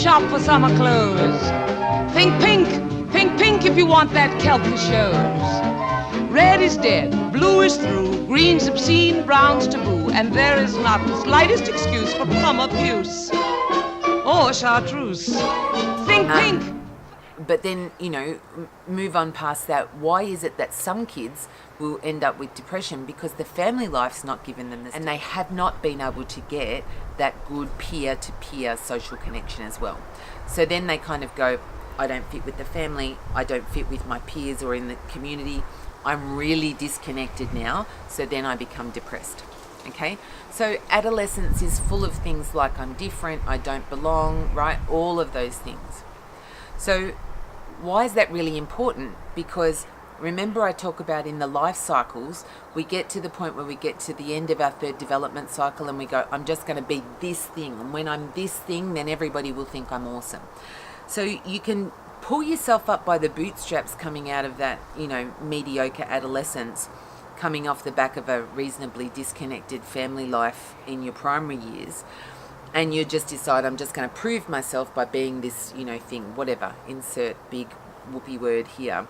shop for summer clothes. Think pink, think pink if you want that kelp that shows. Red is dead, blue is through, green's obscene, brown's taboo, and there is not the slightest excuse for plum abuse or chartreuse. Think pink. But then, move on past that. Why is it that some kids will end up with depression? Because the family life's not given them this, and they have not been able to get that good peer-to-peer social connection as well. So then they kind of go, I don't fit with the family, I don't fit with my peers or in the community, I'm really disconnected now, so then I become depressed. Okay, so adolescence is full of things like I'm different, I don't belong, right? All of those things. So why is that really important? Because remember I talk about in the life cycles, we get to the point where we get to the end of our third development cycle and we go, I'm just going to be this thing. And when I'm this thing, then everybody will think I'm awesome. So you can pull yourself up by the bootstraps coming out of that, mediocre adolescence, coming off the back of a reasonably disconnected family life in your primary years. And you just decide, I'm just going to prove myself by being this, thing, whatever, insert big whoopee word here.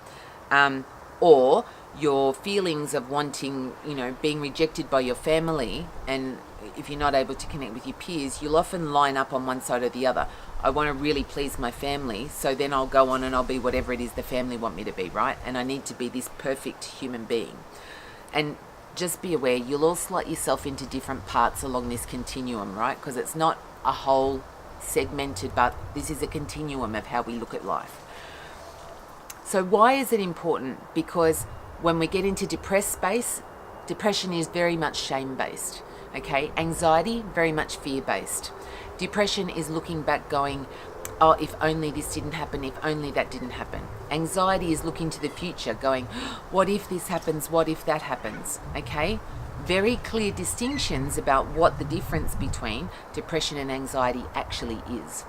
Or your feelings of wanting, being rejected by your family, and if you're not able to connect with your peers, you'll often line up on one side or the other. I want to really please my family, so then I'll go on and I'll be whatever it is the family want me to be, right? And I need to be this perfect human being. And just be aware, you'll all slot yourself into different parts along this continuum, right? Because it's not a whole segmented, but this is a continuum of how we look at life. So why is it important? Because when we get into depressed space, depression is very much shame-based, okay? Anxiety, very much fear-based. Depression is looking back going, oh, if only this didn't happen, if only that didn't happen. Anxiety is looking to the future, going, what if this happens, what if that happens, okay? Very clear distinctions about what the difference between depression and anxiety actually is.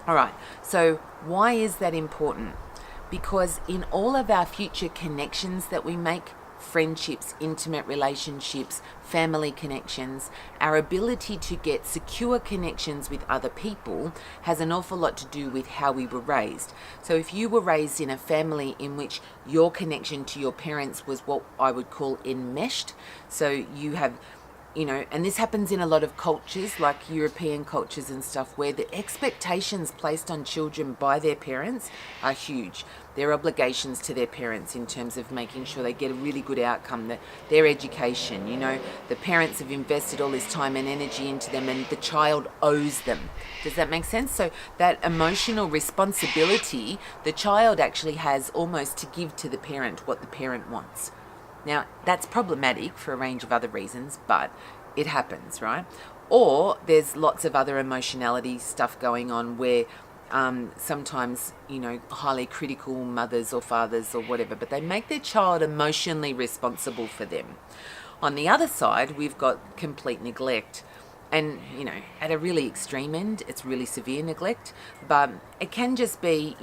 All right, so why is that important? Because in all of our future connections that we make, friendships, intimate relationships, family connections, our ability to get secure connections with other people has an awful lot to do with how we were raised. So if you were raised in a family in which your connection to your parents was what I would call enmeshed, so you have, and this happens in a lot of cultures, like European cultures and stuff, where the expectations placed on children by their parents are huge. Their obligations to their parents in terms of making sure they get a really good outcome, their education, the parents have invested all this time and energy into them and the child owes them. Does that make sense? So that emotional responsibility, the child actually has almost to give to the parent what the parent wants. Now, that's problematic for a range of other reasons, but it happens, right? Or there's lots of other emotionality stuff going on where sometimes, highly critical mothers or fathers or whatever, but they make their child emotionally responsible for them. On the other side, we've got complete neglect. And, at a really extreme end, it's really severe neglect, but it can just be,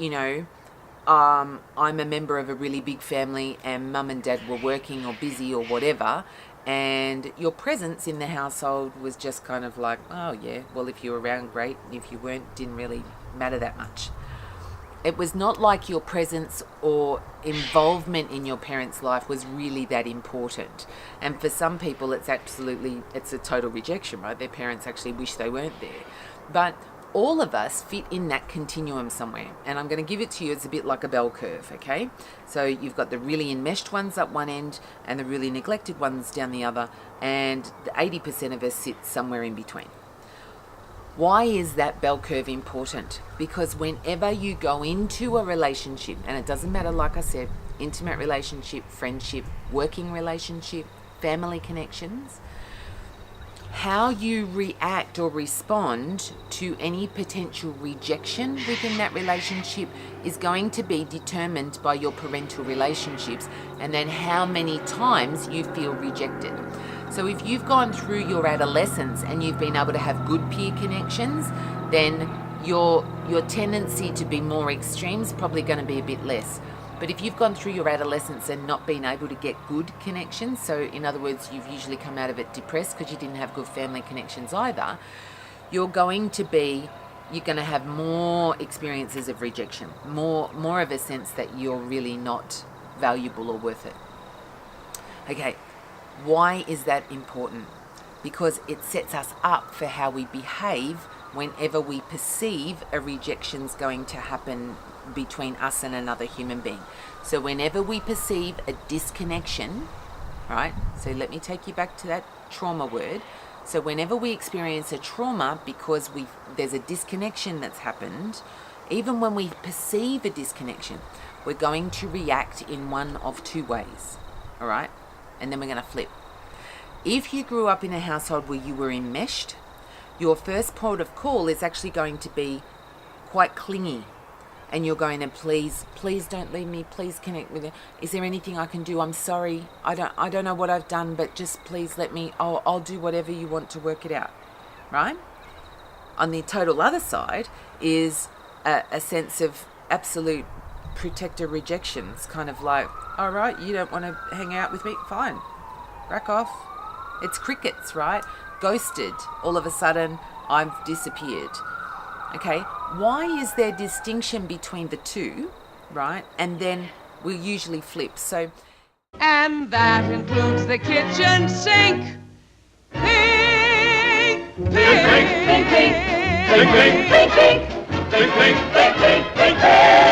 I'm a member of a really big family and mum and dad were working or busy or whatever, and your presence in the household was just kind of like, oh yeah, well, if you were around, great, and if you weren't, didn't really matter that much. It was not like your presence or involvement in your parents' life was really that important. And for some people, it's a total rejection, right? Their parents actually wish they weren't there. But all of us fit in that continuum somewhere. And I'm going to give it to you, it's a bit like a bell curve, okay? So you've got the really enmeshed ones up one end and the really neglected ones down the other. And the 80% of us sit somewhere in between. Why is that bell curve important? Because whenever you go into a relationship, and it doesn't matter, like I said, intimate relationship, friendship, working relationship, family connections, how you react or respond to any potential rejection within that relationship is going to be determined by your parental relationships and then how many times you feel rejected. So if you've gone through your adolescence and you've been able to have good peer connections, then your tendency to be more extreme is probably going to be a bit less. But if you've gone through your adolescence and not been able to get good connections, so in other words, you've usually come out of it depressed because you didn't have good family connections either, you're going to be you're going to have more experiences of rejection, more of a sense that you're really not valuable or worth it. Okay, why is that important? Because it sets us up for how we behave whenever we perceive a rejection's going to happen between us and another human being. So whenever we perceive a disconnection, right? So let me take you back to that trauma word. So whenever we experience a trauma because there's a disconnection that's happened, even when we perceive a disconnection, we're going to react in one of two ways, all right? And then we're going to flip. If you grew up in a household where you were enmeshed, your first port of call is actually going to be quite clingy. And you're going to please don't leave me. Please connect with it. Is there anything I can do? I'm sorry. I don't know what I've done, but just please let me. I'll do whatever you want to work it out, right? On the total other side is a sense of absolute protector rejection. It's kind of like, all right, you don't want to hang out with me? Fine, rack off. It's crickets, right? Ghosted. All of a sudden, I've disappeared. Okay, why is there distinction between the two, right? And then we'll usually flip. So, and that includes the kitchen sink. Pink, pink, pink, pink, pink, pink, pink, pink, pink, pink, pink, pink, pink, pink.